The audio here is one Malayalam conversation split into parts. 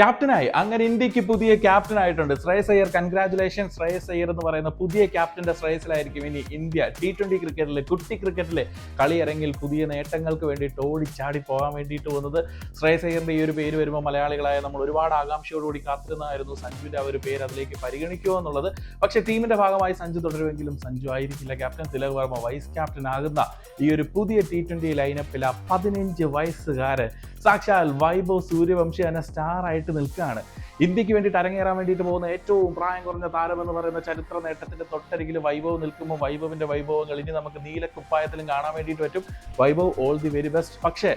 ക്യാപ്റ്റനായി. അങ്ങനെ ഇന്ത്യക്ക് പുതിയ ക്യാപ്റ്റൻ ആയിട്ടുണ്ട് ശ്രേയസ് അയ്യർ. കൺഗ്രാറ്റുലേഷൻ ശ്രേയസ് അയ്യർ എന്ന് പറയുന്ന പുതിയ ക്യാപ്റ്റന്റെ ശ്രേയസിലായിരിക്കും ഇനി ഇന്ത്യ T20 ക്രിക്കറ്റിൽ, കുട്ടി ക്രിക്കറ്റിലെ കളിയിറങ്ങിൽ പുതിയ നേട്ടങ്ങൾക്ക് വേണ്ടിയിട്ട് ഓടിച്ചാടി പോകാൻ വേണ്ടിയിട്ട് പോകുന്നത്. ശ്രേയസ് അയ്യറിന്റെ ഈ ഒരു പേര് വരുമ്പോൾ മലയാളികളായ നമ്മൾ ഒരുപാട് ആകാംക്ഷയോടുകൂടി കാത്തിരുന്നായിരുന്നു സഞ്ജുവിന്റെ ആ ഒരു പേര് അതിലേക്ക് പരിഗണിക്കുമോ എന്നുള്ളത്. പക്ഷേ ടീമിന്റെ ഭാഗമായി സഞ്ജു തുടരുമെങ്കിലും സഞ്ജു ആയിരിക്കില്ല captain. Tilak Varma vice captain ആകുന്ന ഈ ഒരു പുതിയ T20 ലൈനപ്പിൽ ആ 15 വയസ്സുകാരൻ സാക്ഷാൽ വൈഭവ് സൂര്യവംശി എന്ന സ്റ്റാർ ആയിട്ട് നിൽക്കുകയാണ്. ഇന്ത്യക്ക് വേണ്ടിയിട്ട് അരങ്ങേറാൻ വേണ്ടിയിട്ട് പോകുന്ന ഏറ്റവും പ്രായം കുറഞ്ഞ താരം എന്ന് പറയുന്ന ചരിത്ര നേട്ടത്തിന്റെ തൊട്ടരികിൽ വൈഭവ് നിൽക്കുമ്പോൾ വൈഭവിന്റെ വൈഭവങ്ങൾ ഇനി നമുക്ക് നീലക്കുപ്പായത്തിലും കാണാൻ വേണ്ടിയിട്ട് പറ്റും. Vaibhav all the very best. പക്ഷേ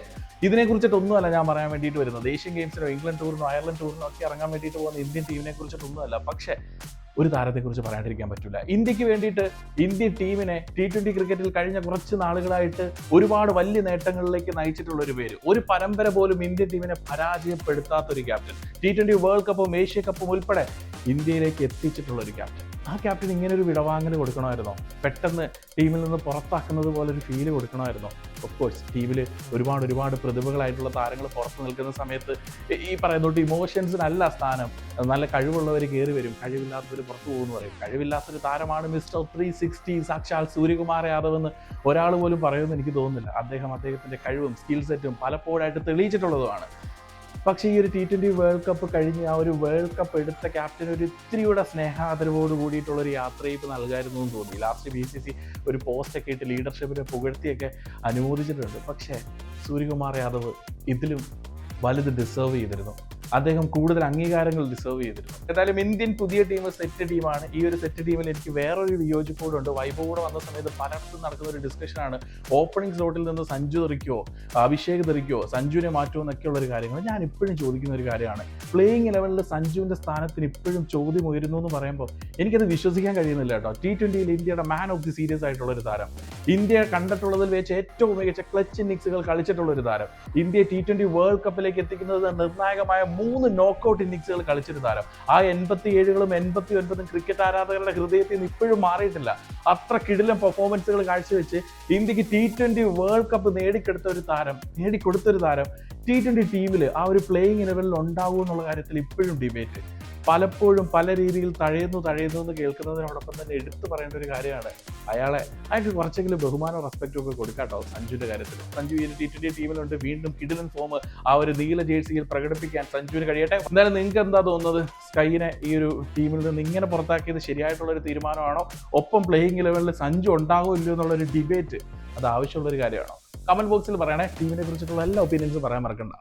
ഇതിനെക്കുറിച്ചിട്ടൊന്നുമല്ല ഞാൻ പറയാൻ വേണ്ടിയിട്ട് വരുന്നത്. ഏഷ്യൻ ഗെയിംസിനോ ഇംഗ്ലണ്ട് ടൂറിനോ അയർലൻഡ് ടൂറിനോ ഒക്കെ ഇറങ്ങാൻ വേണ്ടിയിട്ട് പോകുന്ന ഇന്ത്യൻ ടീമിനെ കുറിച്ചിട്ടൊന്നുമല്ല. പക്ഷേ ഒരു താരത്തെക്കുറിച്ച് പറയാണ്ടിരിക്കാൻ പറ്റില്ല. ഇന്ത്യക്ക് വേണ്ടിയിട്ട് ഇന്ത്യൻ ടീമിനെ T20 ക്രിക്കറ്റിൽ കഴിഞ്ഞ കുറച്ച് നാളുകളായിട്ട് ഒരുപാട് വലിയ നേട്ടങ്ങളിലേക്ക് നയിച്ചിട്ടുള്ള ഒരു പേര്. ഒരു പരമ്പര പോലും ഇന്ത്യൻ ടീമിനെ പരാജയപ്പെടുത്താത്ത ഒരു ക്യാപ്റ്റൻ. T20 വേൾഡ് കപ്പും ഏഷ്യ കപ്പും ഉൾപ്പെടെ ഇന്ത്യയിലേക്ക് എത്തിച്ചിട്ടുള്ള ഒരു ക്യാപ്റ്റൻ. ആ ക്യാപ്റ്റൻ ഇങ്ങനെ ഒരു വിടവാങ്ങൽ കൊടുക്കണമായിരുന്നോ? പെട്ടെന്ന് ടീമിൽ നിന്ന് പുറത്താക്കുന്നത് പോലെ ഒരു ഫീല് കൊടുക്കണമായിരുന്നോ? ഓഫ് കോഴ്സ് ടീമിൽ ഒരുപാട് പ്രതിഭകളായിട്ടുള്ള താരങ്ങൾ പുറത്ത് നിൽക്കുന്ന സമയത്ത് ഈ പറയുന്നോട്ട് ഇമോഷൻസിനല്ല സ്ഥാനം. നല്ല കഴിവുള്ളവർ കയറി വരും, കഴിവില്ലാത്തവർ പുറത്തു പോകുമെന്ന് പറയും. കഴിവില്ലാത്തൊരു താരമാണ് മിസ്റ്റർ 360 സാക്ഷാൽ സൂര്യകുമാർ യാദവ് എന്ന് ഒരാൾ പോലും പറയുമെന്ന് എനിക്ക് തോന്നുന്നില്ല. അദ്ദേഹത്തിന്റെ കഴിവും സ്കിൽ സെറ്റും പലപ്പോഴായിട്ട് തെളിയിച്ചിട്ടുള്ളതുമാണ്. പക്ഷേ ഈ ഒരു T20 വേൾഡ് കപ്പ് കഴിഞ്ഞ് ആ ഒരു വേൾഡ് കപ്പ് എടുത്ത ക്യാപ്റ്റൻ ഒരു ഇത്തിരിയുടെ സ്നേഹാദരവോട് കൂടിയിട്ടുള്ള ഒരു യാത്രയിപ്പ് നൽകായിരുന്നു എന്ന് തോന്നി. ലാസ്റ്റ് BCC ഒരു പോസ്റ്റൊക്കെ ഇട്ട് ലീഡർഷിപ്പിനെ പുകഴ്ത്തിയൊക്കെ അനുമോദിച്ചിട്ടുണ്ട്. പക്ഷേ സൂര്യകുമാർ യാദവ് ഇതിലും വലുത് ഡിസേർവ് ചെയ്തിരുന്നു. അദ്ദേഹം കൂടുതൽ അംഗീകാരങ്ങൾ ഡിസേർവ് ചെയ്തിരുന്നു. എന്തായാലും ഇന്ത്യൻ പുതിയ ടീം സെറ്റ് ടീമാണ്. ഈ ഒരു സെറ്റ് ടീമിൽ എനിക്ക് വേറൊരു വിയോജിപ്പോടുണ്ട്. വൈഭവ് കൂടെ വന്ന സമയത്ത് പലയിടത്തും നടക്കുന്ന ഒരു ഡിസ്കഷനാണ് ഓപ്പണിംഗ് സ്ലോട്ടിൽ നിന്ന് സഞ്ജു തെറിക്കോ അഭിഷേക് തെറിക്കോ സഞ്ജുവിനെ മാറ്റുമോ എന്നൊക്കെയുള്ളൊരു കാര്യങ്ങൾ. ഞാൻ ഇപ്പോഴും ചോദിക്കുന്ന ഒരു കാര്യമാണ്, പ്ലേയിങ് 11ൽ സഞ്ജുവിൻ്റെ സ്ഥാനത്തിന് ഇപ്പോഴും ചോദ്യം ഉയരുന്നു എന്ന് പറയുമ്പോൾ എനിക്കത് വിശ്വസിക്കാൻ കഴിയുന്നില്ല കേട്ടോ. T20യിൽ ഇന്ത്യയുടെ മാൻ ഓഫ് ദി സീരീസ് ആയിട്ടുള്ള ഒരു താരം, ഇന്ത്യ കണ്ടിട്ടുള്ളതിൽ വെച്ച് ഏറ്റവും മികച്ച ക്ലച്ച് ഇന്നിങ്സുകൾ കളിച്ചിട്ടുള്ള ഒരു താരം, ഇന്ത്യ T20 വേൾഡ് കപ്പിലേക്ക് എത്തിക്കുന്നത് നിർണായകമായ 3 നോക്കൌട്ട് ഇന്നിങ്സുകൾ കളിച്ചൊരു താരം. ആ 87കളും 89 ക്രിക്കറ്റ് ആരാധകരുടെ ഹൃദയത്തിൽ നിന്ന് ഇപ്പോഴും മാറിയിട്ടില്ല. അത്ര കിടിലൻ പെർഫോമൻസുകൾ കാഴ്ചവെച്ച് ഇന്ത്യക്ക് T20 വേൾഡ് കപ്പ് നേടിക്കൊടുത്തൊരു താരം T20 ടീമിൽ ആ ഒരു പ്ലേയിങ് 11ൽ ഉണ്ടാവും എന്നുള്ള കാര്യത്തിൽ ഇപ്പോഴും ഡിബേറ്റ്. പലപ്പോഴും പല രീതിയിൽ തഴയുന്നു എന്ന് കേൾക്കുന്നതിനോടൊപ്പം തന്നെ എടുത്തു പറയേണ്ട ഒരു കാര്യമാണ് അയാൾക്ക് കുറച്ചെങ്കിലും ബഹുമാനവും റെസ്പെക്റ്റും ഒക്കെ കൊടുക്കാട്ടോ സഞ്ജുവിന്റെ കാര്യത്തിൽ. സഞ്ജു ഈ T20 ടീമിലുണ്ട്. വീണ്ടും കിടിലൻ ഫോം ആ ഒരു നീല ജേഴ്സിയിൽ പ്രകടിപ്പിക്കാൻ സഞ്ജുവിന് കഴിയട്ടെ. എന്തായാലും നിങ്ങൾക്ക് എന്താ തോന്നുന്നത്? സ്കൈനെ ഈ ഒരു ടീമിൽ നിന്ന് ഇങ്ങനെ പുറത്താക്കിയത് ശരിയായിട്ടുള്ള ഒരു തീരുമാനമാണോ? ഒപ്പം പ്ലേയിങ് 11ൽ സഞ്ജു ഉണ്ടാകുമോ ഇല്ലയോ എന്നുള്ളൊരു ഡിബേറ്റ് അത് ആവശ്യമുള്ളൊരു കാര്യമാണോ? കമന്റ് ബോക്സിൽ പറയണേ. ടീമിനെ കുറിച്ചിട്ടുള്ള എല്ലാ ഒപ്പീനിയൻസും പറയാൻ മറക്കണ്ട.